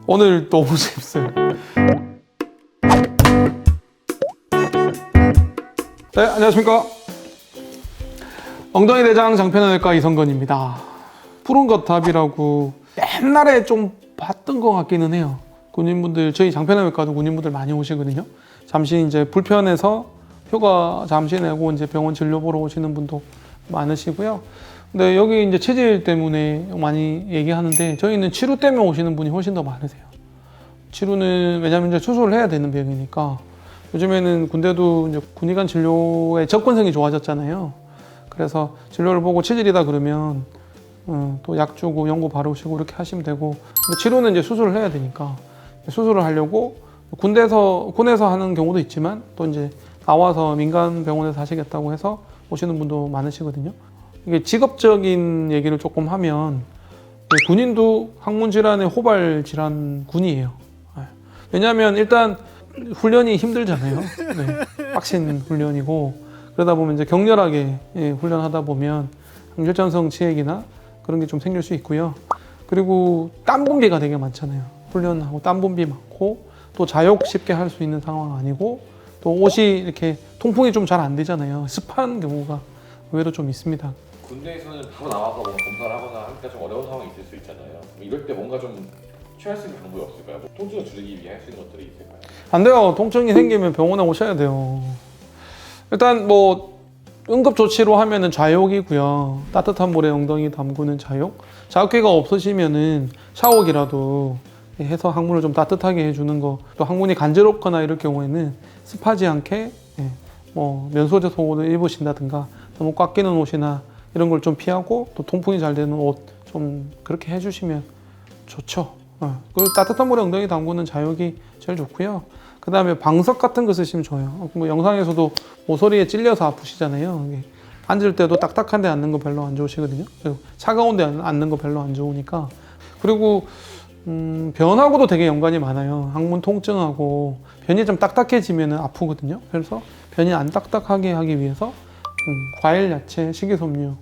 오늘 너무 재밌어요. 네, 안녕하십니까. 엉덩이 대장 장편외과 이성건입니다. 푸른 거탑이라고 옛날에 좀 봤던 것 같기는 해요. 군인분들, 저희 장편외과도 군인분들 많이 오시거든요. 잠시 이제 불편해서 휴가 잠시 내고 이제 병원 진료 보러 오시는 분도 많으시고요. 근데 여기 이제 체질 때문에 많이 얘기하는데 저희는 치료 때문에 오시는 분이 훨씬 더 많으세요. 치료는 왜냐면 이제 수술을 해야 되는 병이니까 요즘에는 군대도 이제 군의관 진료의 접근성이 좋아졌잖아요. 그래서 진료를 보고 체질이다 그러면 또 약 주고 연고 바르시고 이렇게 하시면 되고, 근데 치료는 이제 수술을 해야 되니까 수술을 하려고 군에서 하는 경우도 있지만 또 이제 나와서 민간 병원에서 하시겠다고 해서 오시는 분도 많으시거든요. 이게 직업적인 얘기를 조금 하면 군인도 항문 질환의 호발 질환 군이에요. 왜냐하면 일단 훈련이 힘들잖아요. 네, 빡신 훈련이고 그러다 보면 이제 격렬하게 훈련하다 보면 항절전성 치액이나 그런 게 좀 생길 수 있고요. 그리고 땀 분비가 되게 많잖아요. 훈련하고 땀 분비 많고 또 자욕 쉽게 할 수 있는 상황 아니고 또 옷이 이렇게 통풍이 좀 잘 안 되잖아요. 습한 경우가 의외로 좀 있습니다. 군대에서는 바로 나와서 뭔가 검사를 하거나 하기가 좀 어려운 상황이 있을 수 있잖아요. 이럴 때 뭔가 좀 취할 수 있는 방법이 없을까요? 뭐 통증을 줄이기 위해 할 수 있는 것들이 있을까요? 안 돼요. 통증이 생기면 병원에 오셔야 돼요. 일단 뭐 응급조치로 하면은 좌욕이고요. 따뜻한 물에 엉덩이 담그는 좌욕. 자극기가 없으시면은 샤워기라도 해서 항문을 좀 따뜻하게 해주는 거. 또 항문이 간지럽거나 이럴 경우에는 습하지 않게 뭐 면소재 속옷을 입으신다든가 너무 꽉 끼는 옷이나 이런 걸 좀 피하고 또 통풍이 잘 되는 옷 좀 그렇게 해주시면 좋죠. 그리고 따뜻한 물에 엉덩이 담그는 좌욕이 제일 좋고요. 그 다음에 방석 같은 거 쓰시면 좋아요. 뭐 영상에서도 모서리에 찔려서 아프시잖아요. 앉을 때도 딱딱한 데 앉는 거 별로 안 좋으시거든요. 그리고 차가운 데 앉는 거 별로 안 좋으니까. 그리고 변하고도 되게 연관이 많아요. 항문 통증하고 변이 좀 딱딱해지면 아프거든요. 그래서 변이 안 딱딱하게 하기 위해서 과일, 야채, 식이섬유,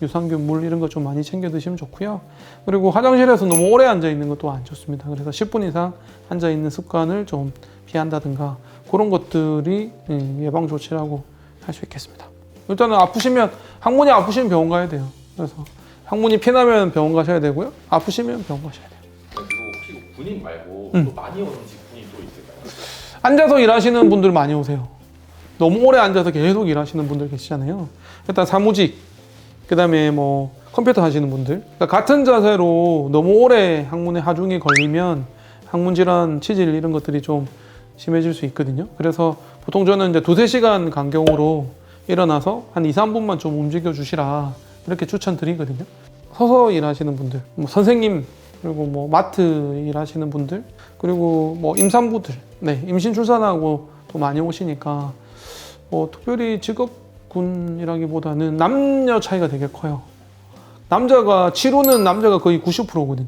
유산균, 물 이런 거 좀 많이 챙겨 드시면 좋고요. 그리고 화장실에서 너무 오래 앉아 있는 것도 안 좋습니다. 그래서 10분 이상 앉아 있는 습관을 좀 피한다든가 그런 것들이 예방 조치라고 할 수 있겠습니다. 일단은 항문이 아프시면 병원 가야 돼요. 그래서 항문이 피나면 병원 가셔야 되고요. 아프시면 병원 가셔야 돼요. 그리고 혹시 군인 말고 또 많이 오는 직군이 또 있을까요? 앉아서 일하시는 분들 많이 오세요. 너무 오래 앉아서 계속 일하시는 분들 계시잖아요. 일단 사무직, 그 다음에 뭐 컴퓨터 하시는 분들, 그러니까 같은 자세로 너무 오래 항문에 하중이 걸리면 항문 질환, 치질 이런 것들이 좀 심해질 수 있거든요. 그래서 보통 저는 이제 2-3시간 간격으로 일어나서 한 2-3분만 좀 움직여 주시라 이렇게 추천드리거든요. 서서 일하시는 분들, 뭐 선생님, 그리고 뭐 마트 일하시는 분들, 그리고 뭐 임산부들, 임신 출산하고 또 많이 오시니까 뭐 특별히 직업군이라기보다는 남녀 차이가 되게 커요. 치료는 남자가 거의 90%거든요.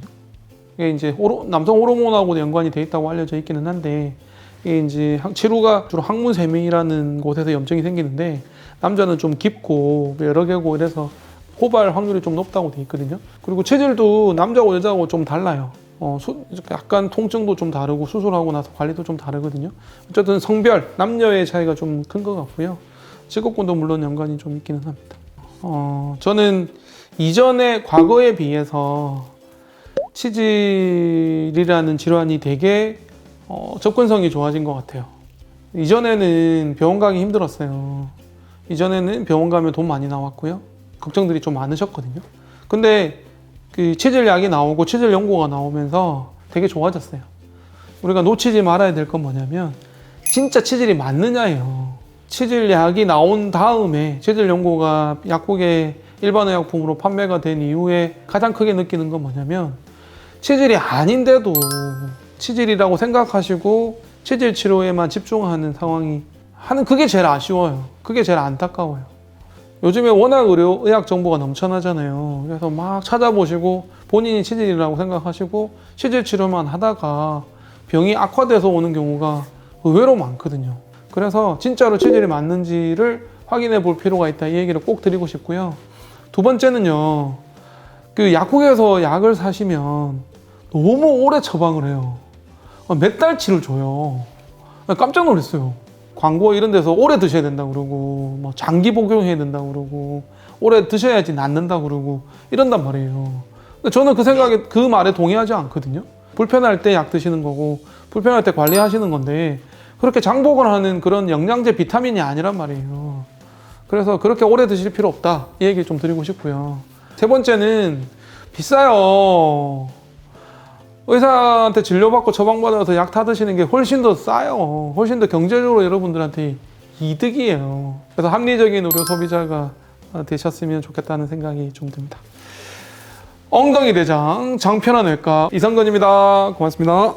이게 이제 남성 호르몬하고 연관이 돼 있다고 알려져 있기는 한데, 이게 이제 치료가 주로 항문 세밀이라는 곳에서 염증이 생기는데, 남자는 좀 깊고 여러 개고 이래서 호발 확률이 좀 높다고 돼 있거든요. 그리고 체질도 남자하고 여자하고 좀 달라요. 약간 통증도 좀 다르고 수술하고 나서 관리도 좀 다르거든요. 어쨌든 성별, 남녀의 차이가 좀 큰 것 같고요. 직업군도 물론 연관이 좀 있기는 합니다. 저는 과거에 비해서 치질이라는 질환이 되게 접근성이 좋아진 것 같아요. 이전에는 병원 가기 힘들었어요. 이전에는 병원 가면 돈 많이 나왔고요. 걱정들이 좀 많으셨거든요. 근데 그 치질 약이 나오고 치질 연고가 나오면서 되게 좋아졌어요. 우리가 놓치지 말아야 될 건 뭐냐면 진짜 치질이 맞느냐예요. 치질 약이 나온 다음에 치질 연고가 약국에 일반 의약품으로 판매가 된 이후에 가장 크게 느끼는 건 뭐냐면 치질이 아닌데도 치질이라고 생각하시고 치질 치료에만 집중하는 상황이 그게 제일 아쉬워요. 그게 제일 안타까워요. 요즘에 워낙 의학 정보가 넘쳐나잖아요. 그래서 막 찾아보시고 본인이 치질이라고 생각하시고 치질 치료만 하다가 병이 악화돼서 오는 경우가 의외로 많거든요. 그래서 진짜로 치질이 맞는지를 확인해 볼 필요가 있다, 이 얘기를 꼭 드리고 싶고요. 두 번째는요, 그 약국에서 약을 사시면 너무 오래 처방을 해요. 몇 달치를 줘요. 깜짝 놀랐어요. 광고 이런 데서 오래 드셔야 된다고 그러고 뭐 장기 복용해야 된다고 그러고 오래 드셔야지 낫는다고 그러고 이런단 말이에요. 근데 저는 그 생각에 그 말에 동의하지 않거든요. 불편할 때 약 드시는 거고 불편할 때 관리하시는 건데 그렇게 장복을 하는 그런 영양제 비타민이 아니란 말이에요. 그래서 그렇게 오래 드실 필요 없다 이 얘기 좀 드리고 싶고요. 세 번째는 비싸요. 의사한테 진료받고 처방받아서 약 타드시는 게 훨씬 더 싸요. 훨씬 더 경제적으로 여러분들한테 이득이에요. 그래서 합리적인 의료 소비자가 되셨으면 좋겠다는 생각이 좀 듭니다. 엉덩이 대장 장편한 외과 이성근입니다. 고맙습니다.